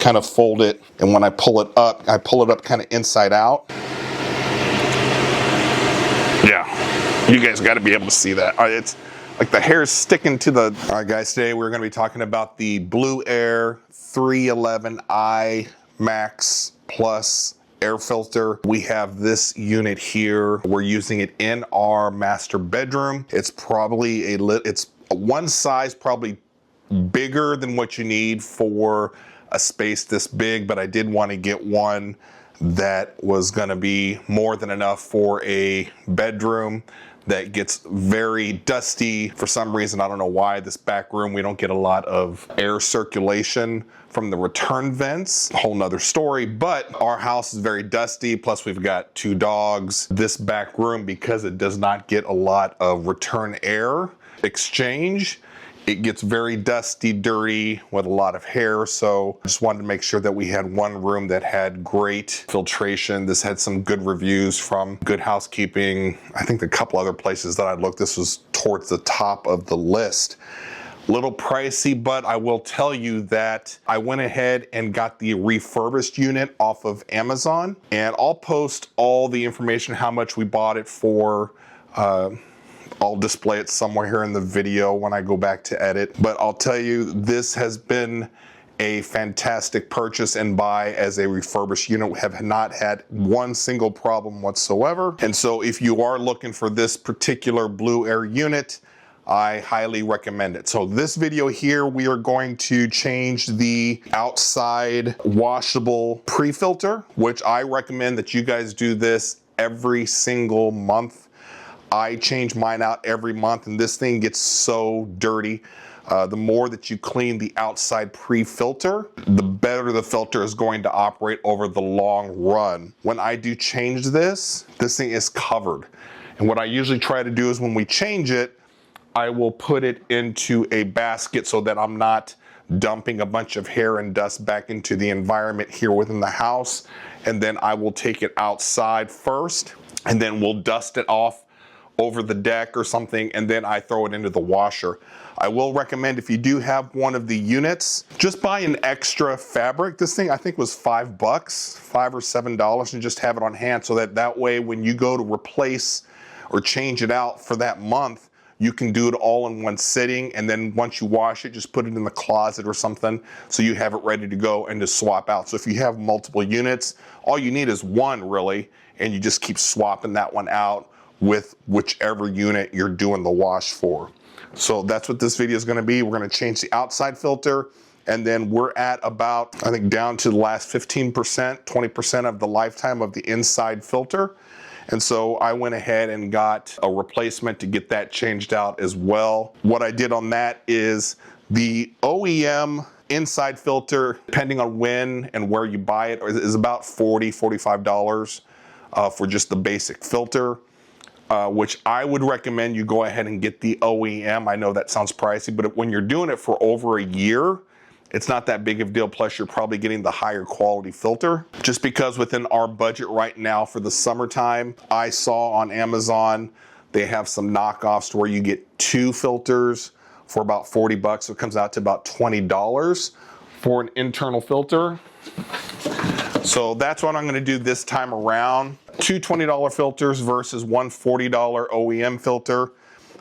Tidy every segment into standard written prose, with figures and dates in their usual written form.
kind of fold it, and when I pull it up kind of inside out. Yeah, you guys got to be able to see that. It's like the hair is sticking to the... All right, guys, today we're going to be talking about the Blueair 311i Max Plus air filter. We have this unit here. We're using it in our master bedroom. It's probably it's one size probably bigger than what you need for a space this big, but I did want to get one that was going to be more than enough for a bedroom that gets very dusty. For some reason, I don't know why, this back room, we don't get a lot of air circulation from the return vents. A whole nother story, but our house is very dusty. Plus we've got 2 dogs. This back room, because it does not get a lot of return air exchange, it gets very dusty, dirty, with a lot of hair. So I just wanted to make sure that we had one room that had great filtration. This had some good reviews from Good Housekeeping. I think a couple other places that I looked, this was towards the top of the list. Little pricey, but I will tell you that I went ahead and got the refurbished unit off of Amazon, and I'll post all the information, how much we bought it for. I'll display it somewhere here in the video when I go back to edit. But I'll tell you, this has been a fantastic purchase and buy as a refurbished unit. We have not had one single problem whatsoever. And so if you are looking for this particular Blueair unit, I highly recommend it. So this video here, we are going to change the outside washable pre-filter, which I recommend that you guys do this every single month. I change mine out every month, and this thing gets so dirty. The more that you clean the outside pre-filter, the better the filter is going to operate over the long run. When I do change this thing is covered. And what I usually try to do is when we change it, I will put it into a basket so that I'm not dumping a bunch of hair and dust back into the environment here within the house. And then I will take it outside first, and then we'll dust it off over the deck or something, and then I throw it into the washer. I will recommend, if you do have one of the units, just buy an extra fabric. This thing I think was $5, $5 or $7, and just have it on hand so that way when you go to replace or change it out for that month, you can do it all in one sitting, and then once you wash it, just put it in the closet or something so you have it ready to go and to swap out. So if you have multiple units, all you need is one really, and you just keep swapping that one out with whichever unit you're doing the wash for. So that's what this video is going to be. We're going to change the outside filter, and then we're at about, I think, down to the last 15%, 20% of the lifetime of the inside filter. And so I went ahead and got a replacement to get that changed out as well. What I did on that is the OEM inside filter, depending on when and where you buy it, is about $40, $45 for just the basic filter. Which I would recommend you go ahead and get the OEM. I know that sounds pricey, but when you're doing it for over a year, it's not that big of a deal. Plus, you're probably getting the higher quality filter. Just because within our budget right now for the summertime, I saw on Amazon, they have some knockoffs where you get 2 filters for about $40. So it comes out to about $20 for an internal filter. So that's what I'm going to do this time around. 2 $20 filters versus one $40 OEM filter.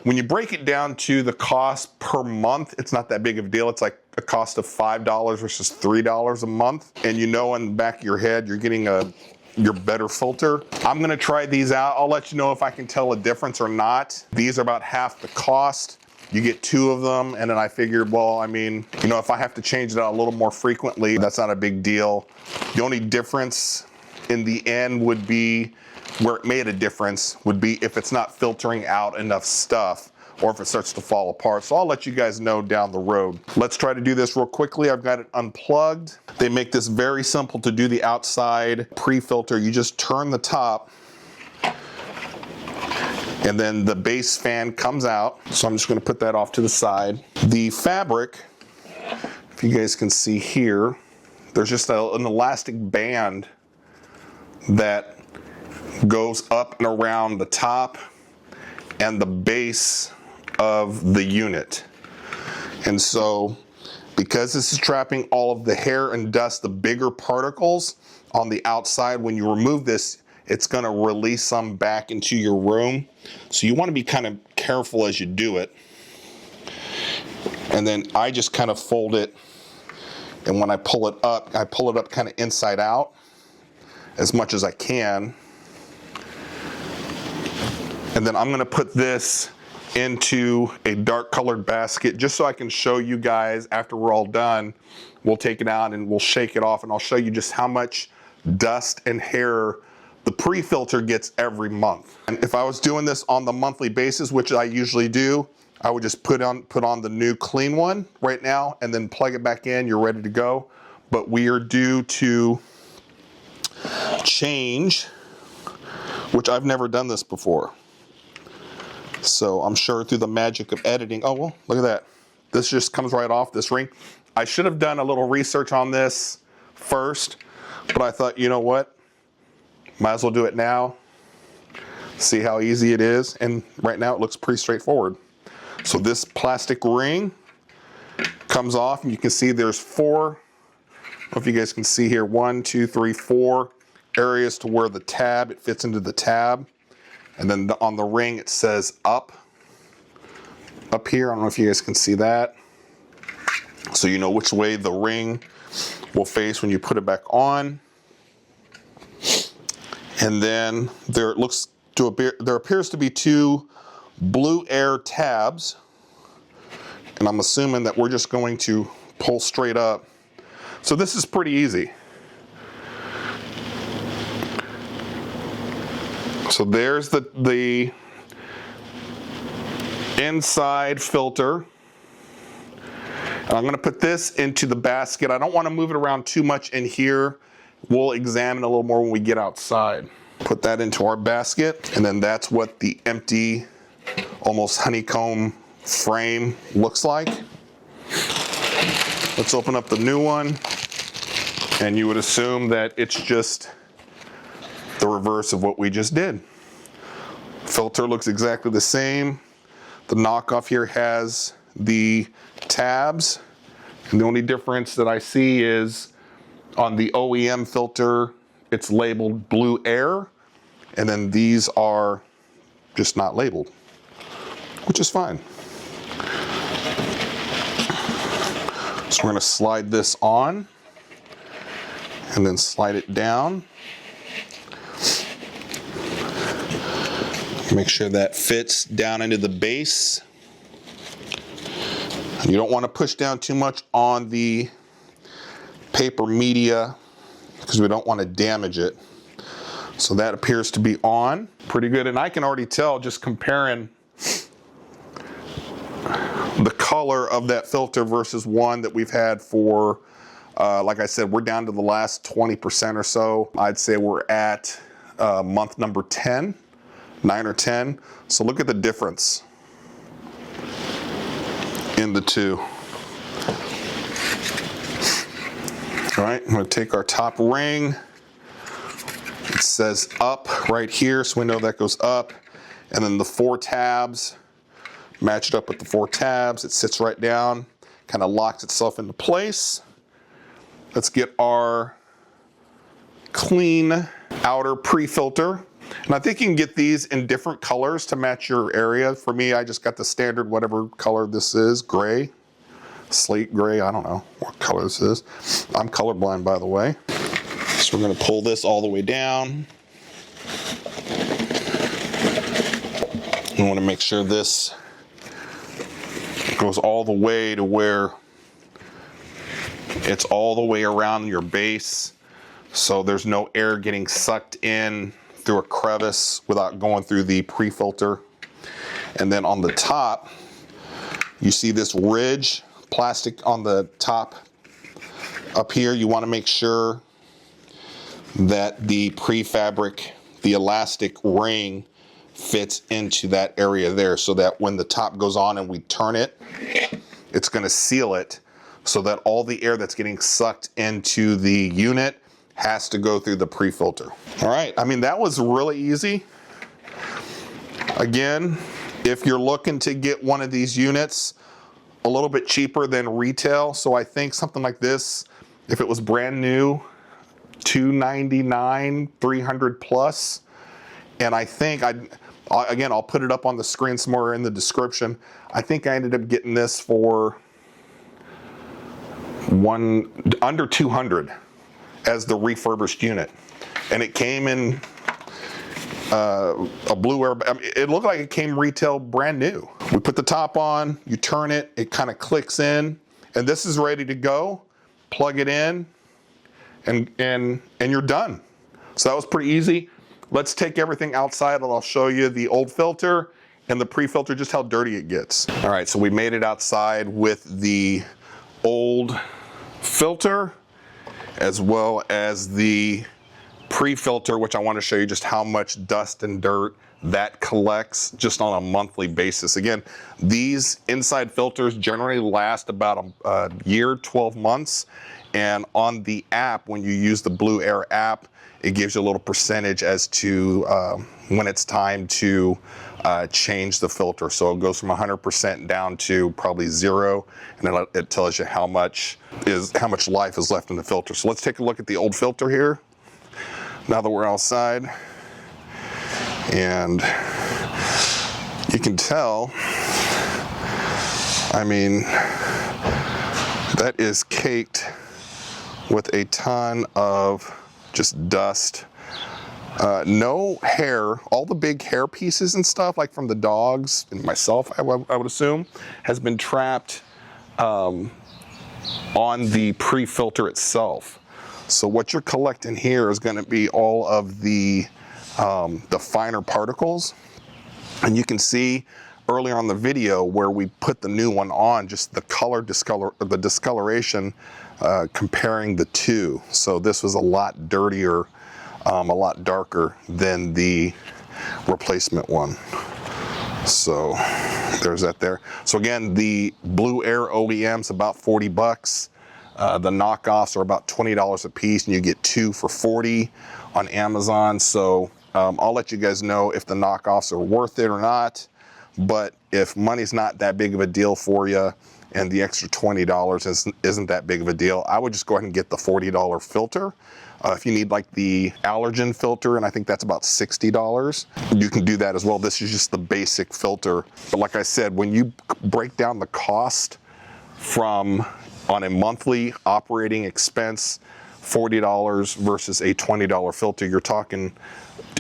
When you break it down to the cost per month, it's not that big of a deal. It's like a cost of $5 versus $3 a month. And you know in the back of your head, you're getting your better filter. I'm going to try these out. I'll let you know if I can tell a difference or not. These are about half the cost. You get 2 of them, and then I figured, well, I mean, you know, if I have to change it out a little more frequently, that's not a big deal. The only difference in the end would be, where it made a difference, would be if it's not filtering out enough stuff or if it starts to fall apart. So I'll let you guys know down the road. Let's try to do this real quickly. I've got it unplugged. They make this very simple to do the outside pre-filter. You just turn the top, and then the base fan comes out. So I'm just going to put that off to the side. The fabric, if you guys can see here, there's just an elastic band that goes up and around the top and the base of the unit. And so Because this is trapping all of the hair and dust, the bigger particles on the outside, when you remove this, it's going to release some back into your room. So you want to be kind of careful as you do it. And then I just kind of fold it, and when I pull it up kind of inside out as much as I can. And then I'm going to put this into a dark colored basket just so I can show you guys after we're all done. We'll take it out and we'll shake it off, and I'll show you just how much dust and hair the pre-filter gets every month. And if I was doing this on the monthly basis, which I usually do, I would just put on the new clean one right now and then plug it back in. You're ready to go. But we are due to change, which I've never done this before. So I'm sure through the magic of editing, oh well, look at that. This just comes right off this ring. I should have done a little research on this first, but I thought, you know what? Might as well do it now. See how easy it is. And right now it looks pretty straightforward. So this plastic ring comes off, and you can see there's four, I don't know if you guys can see here, 1, 2, 3, 4 areas to where the tab, it fits into the tab. And then on the ring it says up here. I don't know if you guys can see that. So you know which way the ring will face when you put it back on. And then there appears to be 2 Blueair tabs, and I'm assuming that we're just going to pull straight up. So this is pretty easy. So there's the inside filter. And I'm going to put this into the basket. I don't want to move it around too much in here. We'll examine a little more when we get outside. Put that into our basket, and then that's what the empty, almost honeycomb frame looks like. Let's open up the new one, and you would assume that it's just the reverse of what we just did. Filter looks exactly the same. The knockoff here has the tabs, and the only difference that I see is on the OEM filter, it's labeled Blueair, and then these are just not labeled, which is fine. So we're going to slide this on and then slide it down. Make sure that fits down into the base. You don't want to push down too much on the paper media because we don't want to damage it. So that appears to be on pretty good, and I can already tell just comparing the color of that filter versus one that we've had for like I said, we're down to the last 20% or so. I'd say we're at month number 10, 9 or 10. So look at the difference in the two. All right, I'm going to take our top ring. It says up right here, so we know that goes up. And then the 4 tabs, match it up with the 4 tabs. It sits right down, kind of locks itself into place. Let's get our clean outer pre-filter. And I think you can get these in different colors to match your area. For me, I just got the standard, whatever color this is, gray. Slate gray, I don't know what color this is. I'm colorblind, by the way. So we're going to pull this all the way down. We want to make sure this goes all the way to where it's all the way around your base, so there's no air getting sucked in through a crevice without going through the pre-filter. And then on the top, you see this ridge plastic on the top up here. You want to make sure that the prefabric, the elastic ring, fits into that area there, so that when the top goes on and we turn it, it's going to seal it so that all the air that's getting sucked into the unit has to go through the pre-filter. All right, I mean, that was really easy. Again, if you're looking to get one of these units, a little bit cheaper than retail. So I think something like this, if it was brand new, $299, 300 plus. And I think again, I'll put it up on the screen somewhere in the description. I think I ended up getting this for under 200 as the refurbished unit. And it came in a Blueair. I mean, it looked like it came retail brand new. We put the top on, you turn it, it kind of clicks in, and this is ready to go. Plug it in, and you're done. So that was pretty easy. Let's take everything outside and I'll show you the old filter and the pre-filter, just how dirty it gets. All right, so we made it outside with the old filter as well as the pre-filter, which I want to show you just how much dust and dirt that collects just on a monthly basis. Again, these inside filters generally last about a year, 12 months. And on the app, when you use the Blueair app, it gives you a little percentage as to when it's time to change the filter. So it goes from 100% down to probably 0, and it tells you how much life is left in the filter. So let's take a look at the old filter here, now that we're outside. And you can tell, I mean, that is caked with a ton of just dust. No hair, all the big hair pieces and stuff, like from the dogs and myself, I would assume, has been trapped on the pre-filter itself. So what you're collecting here is going to be all of the finer particles. And you can see earlier on the video where we put the new one on, just the the discoloration comparing the two. So this was a lot dirtier, a lot darker than the replacement one. So there's that there. So again, the Blueair OEM's about 40 bucks. The knockoffs are about $20 a piece, and you get 2 for 40 on Amazon. So I'll let you guys know if the knockoffs are worth it or not. But if money's not that big of a deal for you and the extra $20 isn't that big of a deal, I would just go ahead and get the $40 filter. If you need like the allergen filter, and I think that's about $60, you can do that as well. This is just the basic filter. But like I said, when you break down the cost from on a monthly operating expense, $40 versus a $20 filter, you're talking,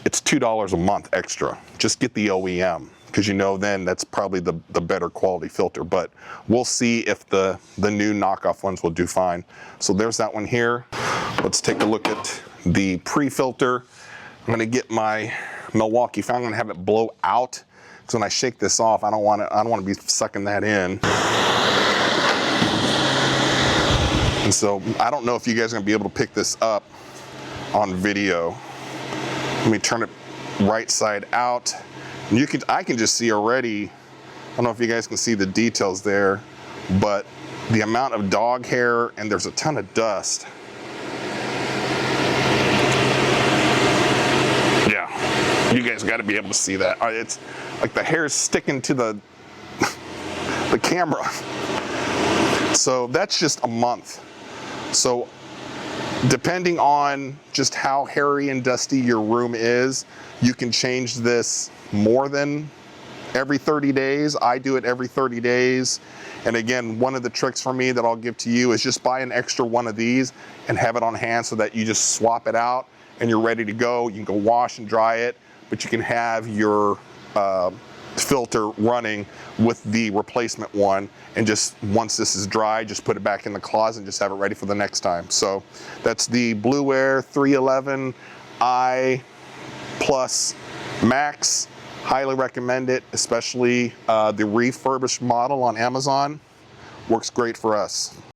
it's $2 a month extra. Just get the OEM, because you know then that's probably the better quality filter. But we'll see if the new knockoff ones will do fine. So there's that one here. Let's take a look at the pre-filter. I'm going to get my Milwaukee fan. I'm going to have it blow out. So when I shake this off, I don't want to be sucking that in. And so I don't know if you guys are going to be able to pick this up on video. Let me turn it right side out. And I can just see already, I don't know if you guys can see the details there, but the amount of dog hair, and there's a ton of dust. Yeah, you guys got to be able to see that. It's like the hair is sticking to the camera. So that's just a month. So depending on just how hairy and dusty your room is, you can change this more than every 30 days. I do it every 30 days. And again, one of the tricks for me that I'll give to you is just buy an extra one of these and have it on hand so that you just swap it out and you're ready to go. You can go wash and dry it, but you can have your filter running with the replacement one, and just once this is dry, just put it back in the closet and just have it ready for the next time. So that's the Blueair 311i Plus Max. Highly recommend it, especially the refurbished model on Amazon. Works great for us.